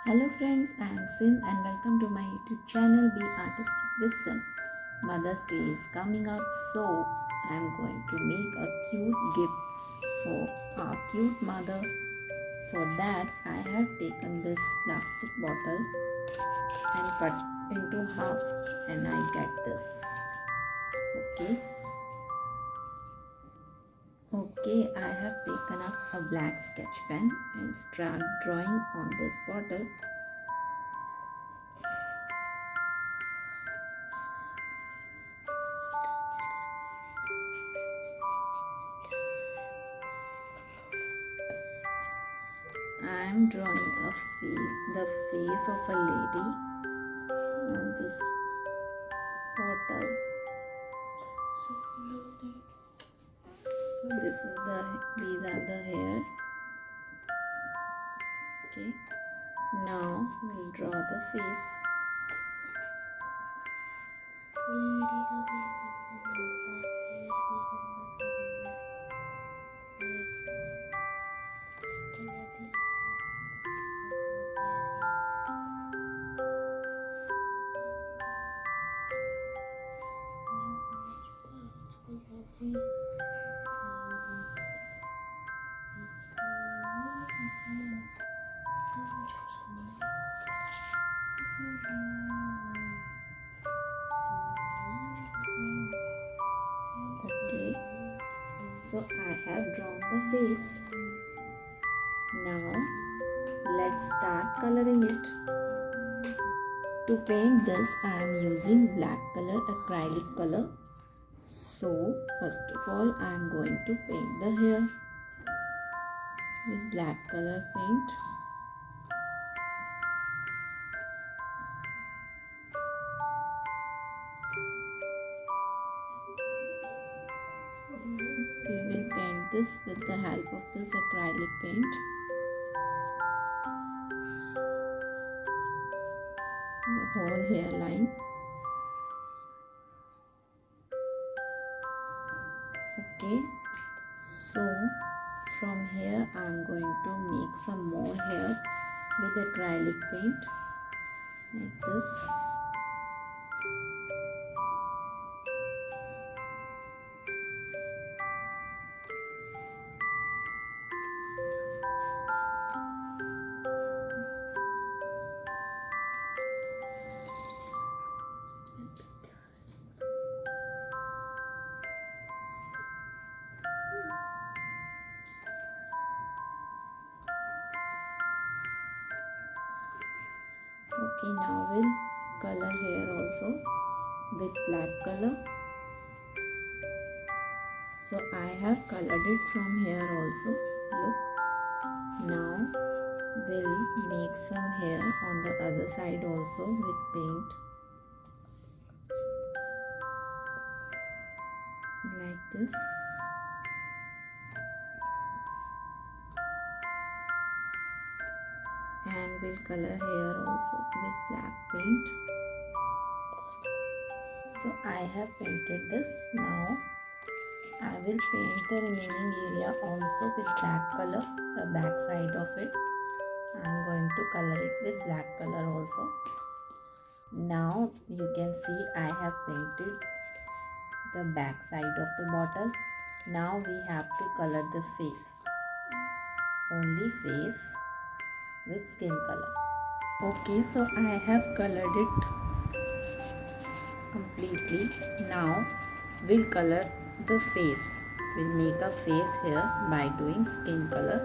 Hello friends, I am Sim and welcome to my YouTube channel Be Artistic with Sim. Mother's Day is coming up, so I am going to make a cute gift for our cute mother. For that, I have taken this plastic bottle and cut into half, and I get this. Okay. Okay, I have taken up a black sketch pen and start drawing on this bottle. I am drawing the face of a lady on this bottle. These are the hair. Okay. Now we'll draw the face. Okay. So I have drawn the face. Now let's start coloring it. To paint this, I am using black color, acrylic color. So first of all, I am going to paint the hair with black color paint. We will paint this with the help of this acrylic paint. The whole hairline. Okay, so from here I am going to make some more hair with acrylic paint like this. Okay, now we'll color hair also with black color. So I have colored it from here also. Look. Now we'll make some hair on the other side also with paint. Like this. And we'll color hair also with black paint. So I have painted this. Now I will paint the remaining area also with black color, the back side of it. I am going to color it with black color also. Now you can see I have painted the back side of the bottle. Now we have to color the face. Only face with skin color. Okay, so I have colored it completely. Now we'll color the face. We'll make a face here by doing skin color.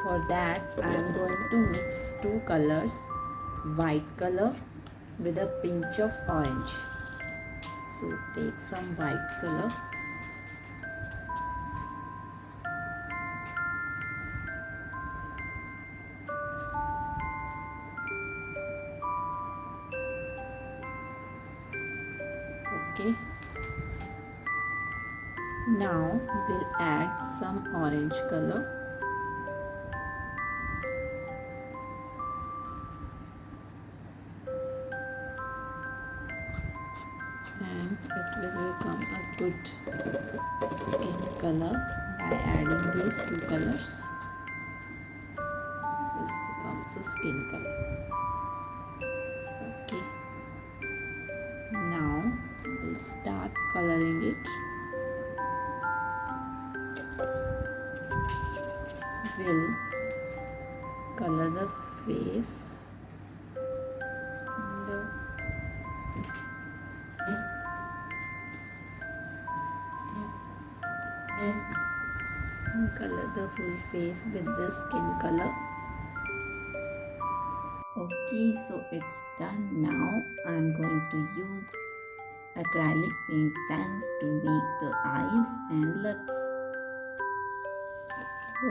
For that I am going to mix two colors, white color with a pinch of orange. So take some white color. Okay. Now we'll add some orange color. And it will become a good skin color by adding these two colors. This becomes a skin color. coloring it. Will color the face and color the full face with the skin color. Okay, so it's done. Now I'm going to use acrylic paint pens to make the eyes and lips. So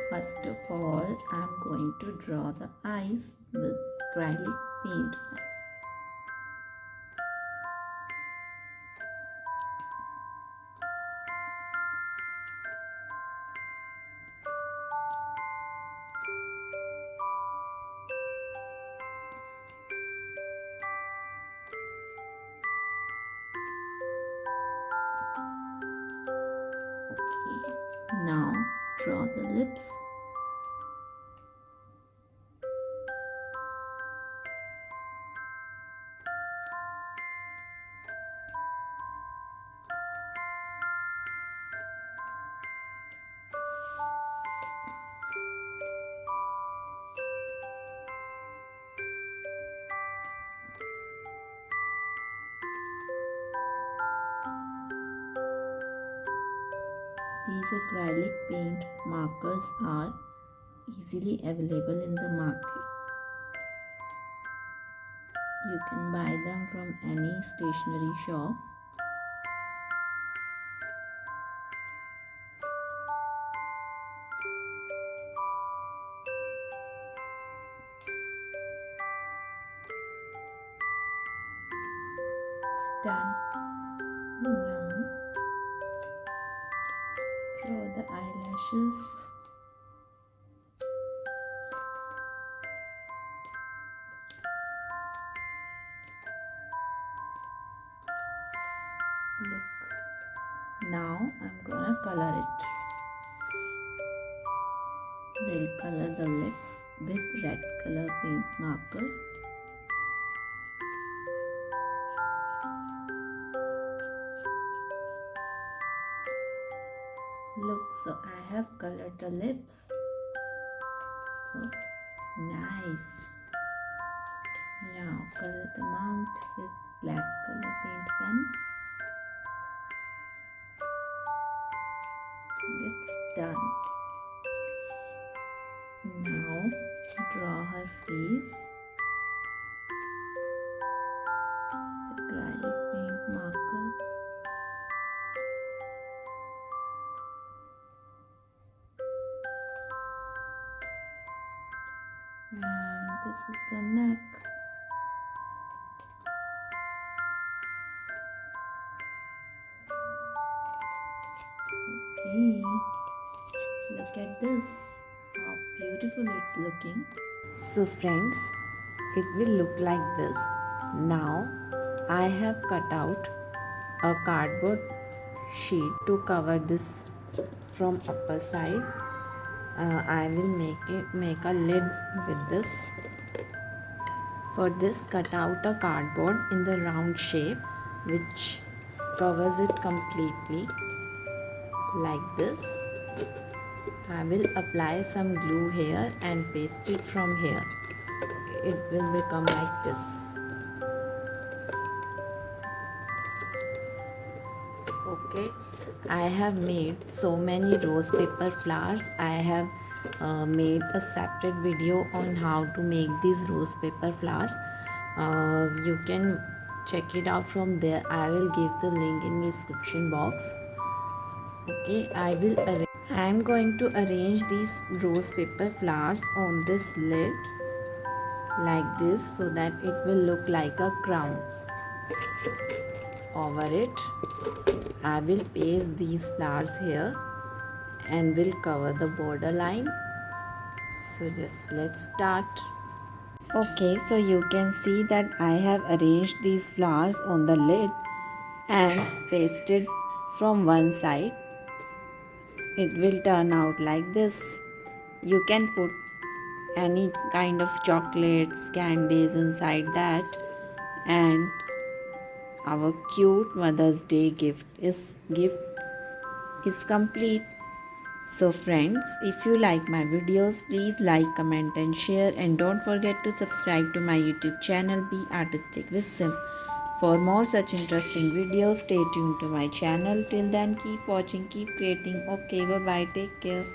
first of all, I'm going to draw the eyes with acrylic paint pen. Okay, now draw the lips. These acrylic paint markers are easily available in the market. You can buy them from any stationery shop. It's done. Now draw the eyelashes. Look. Now I'm gonna color it. We'll color the lips with red color paint marker. Look, so I have colored the lips. Oh, nice. Now color the mouth with black color paint pen. It's done. Now draw her face. The acrylic paint marker. And this is the neck. Okay, look at this, how beautiful it's looking. So friends, it will look like this. Now I have cut out a cardboard sheet to cover this from upper side. I will make a lid with this. For this, cut out a cardboard in the round shape which covers it completely like this. I will apply some glue here and paste it from here. It will become like this. Okay, I have made so many rose paper flowers. I have made a separate video on how to make these rose paper flowers. You can check it out from there. I will give the link in the description box. Okay, I am going to arrange these rose paper flowers on this lid like this so that it will look like a crown. Over it, I will paste these flowers here and will cover the border line. So just let's start. Okay, so you can see that I have arranged these flowers on the lid and pasted from one side. It will turn out like this. You can put any kind of chocolates, candies inside that, and Our cute Mother's Day gift is complete. So friends, if you like my videos, please like, comment and share, and don't forget to subscribe to my YouTube channel Be Artistic with Sim. For more such interesting videos, stay tuned to my channel. Till then, keep watching, keep creating. Okay, bye bye, take care.